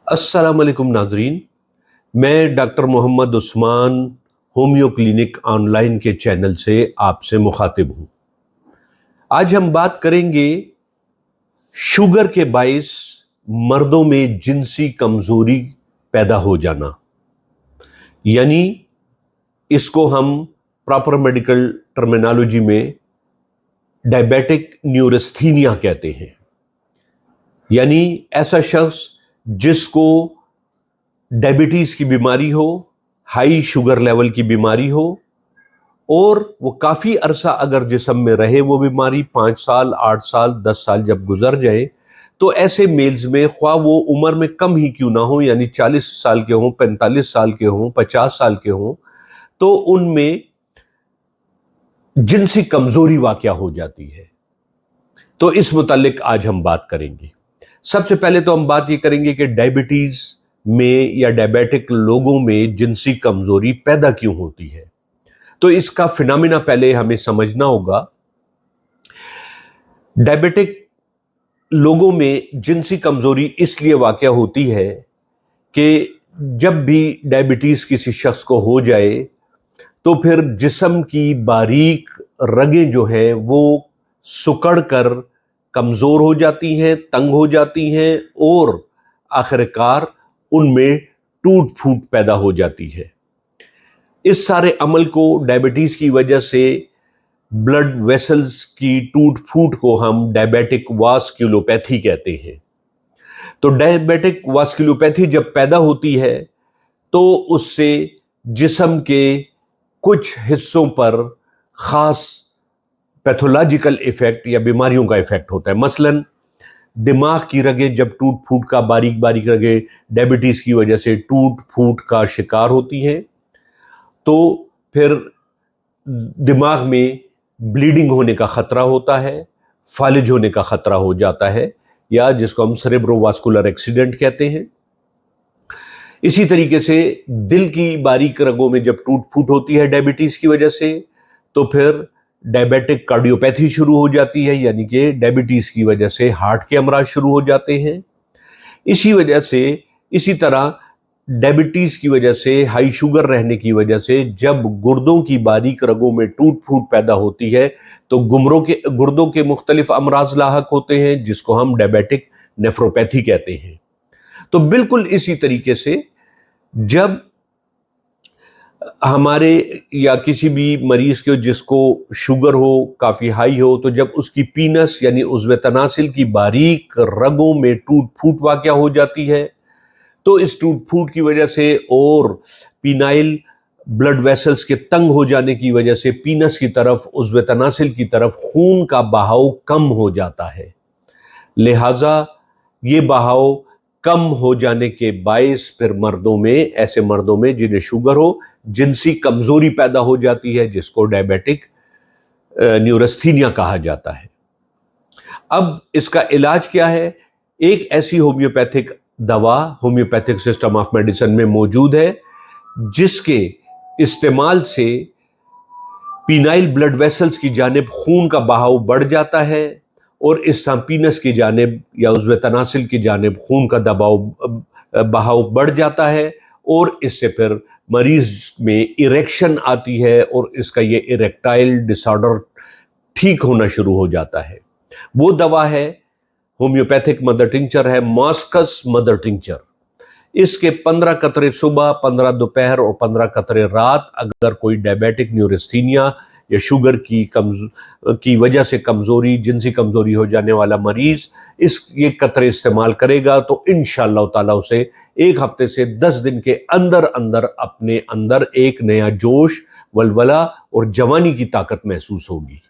अस्सलाम वालेकुम नाजरीन, मैं doctor Mohammad Usman homeo clinic online के चैनल से आपसे मुखातिब हूँ। आज हम बात करेंगे शुगर के बाइस मर्दों में जिनसी कमज़ोरी पैदा हो जाना, यानी इसको हम प्रॉपर मेडिकल टर्मिनोलॉजी में डायबिटिक न्यूरस्थीनिया कहते हैं। यानी ऐसा शख्स जिसको डायबिटीज़ की बीमारी हो, हाई शुगर लेवल की बीमारी हो, और वो काफ़ी अरसा अगर जिस्म में रहे वो बीमारी 5 साल, 8 साल, 10 साल जब गुजर जाए, तो ऐसे मेल्स में ख्वाह वो उम्र में कम ही क्यों ना हो, यानी 40 साल के हों, 45 साल के हों, 50 साल के हों, तो उनमें जिनसी कमज़ोरी वाक़या हो जाती है। तो इस मुतालिक आज हम बात करेंगे। सबसे पहले तो हम बात ये करेंगे कि डायबिटीज़ में या डायबिटिक लोगों में जिनसी कमज़ोरी पैदा क्यों होती है। तो इसका फिनोमिना पहले हमें समझना होगा। डायबिटिक लोगों में जिनसी कमज़ोरी इसलिए वाक़या होती है कि जब भी डायबिटीज़ किसी शख्स को हो जाए तो फिर जिस्म की बारीक रगें जो हैं वो सुकड़ कर कमज़ोर हो जाती हैं, तंग हो जाती हैं, और आखिरकार उनमें टूट फूट पैदा हो जाती है। इस सारे अमल को डायबिटीज़ की वजह से ब्लड वेसल्स की टूट फूट को हम डायबिटिक वास्कुलोपैथी कहते हैं। तो डायबिटिक वास्कुलोपैथी जब पैदा होती है तो उससे जिस्म के कुछ हिस्सों पर ख़ास पैथोलॉजिकल इफ़ेक्ट या बीमारियों का इफ़ेक्ट होता है। मसलन दिमाग की रगें जब टूट फूट का बारीक बारीक रगें डायबिटीज़ की वजह से टूट फूट का शिकार होती हैं, तो फिर दिमाग में ब्लीडिंग होने का ख़तरा होता है, फालिज होने का ख़तरा हो जाता है, या जिसको हम सेरेब्रोवास्कुलर एक्सीडेंट कहते हैं। इसी तरीके से दिल की बारीक रगों में जब टूट फूट होती है डायबिटीज़ की वजह से, तो फिर डायबिटिक कार्डियोपैथी शुरू हो जाती है, यानी कि डायबिटीज़ की वजह से हार्ट के अमराज शुरू हो जाते हैं। इसी तरह डायबिटीज़ की वजह से, हाई शुगर रहने की वजह से जब गुर्दों की बारीक रगों में टूट फूट पैदा होती है तो गुर्दों के मुख्तलिफ अमराज लाहक होते हैं, जिसको हम डायबिटिक नेफ्रोपैथी कहते हैं। तो बिल्कुल इसी तरीके से जब हमारे या किसी भी मरीज के जिसको शुगर हो, काफ़ी हाई हो, तो जब उसकी पीनस यानी उज़्व तनासिल की बारीक रगों में टूट फूट वाक़या हो जाती है, तो इस टूट फूट की वजह से और पीनाइल ब्लड वेसल्स के तंग हो जाने की वजह से पीनस की तरफ, उज़्व तनासिल की तरफ खून का बहाव कम हो जाता है। लिहाजा ये बहाव कम हो जाने के बायस फिर ऐसे मर्दों में जिन्हें शुगर हो, जिनसी कमज़ोरी पैदा हो जाती है, जिसको डायबिटिक न्यूरस्थीनिया कहा जाता है। अब इसका इलाज क्या है? एक ऐसी होम्योपैथिक दवा होम्योपैथिक सिस्टम ऑफ मेडिसिन में मौजूद है जिसके इस्तेमाल से पीनाइल ब्लड वेसल्स की जानिब खून का बहाव बढ़ जाता है और इस पीनस की जानिब या उज़्व तनासिल की जानिब खून का बहाव बढ़ जाता है, और इससे फिर मरीज में इरेक्शन आती है और इसका ये इरेक्टाइल डिसऑर्डर ठीक होना शुरू हो जाता है। वो दवा है होम्योपैथिक मदर टिंचर है, मॉस्कस मदर टिंचर। इसके 15 कतरे सुबह, 15 दोपहर और 15 कतरे रात अगर कोई डायबिटिक न्यूरस्थीनिया या शुगर की वजह से कमज़ोरी, जिनसी कमज़ोरी हो जाने वाला मरीज़ ये कतरे इस्तेमाल करेगा तो इंशाअल्लाह ताला उसे 1 हफ्ते से 10 दिन के अंदर अंदर अपने अंदर एक नया जोश, वलवला और जवानी की ताकत महसूस होगी।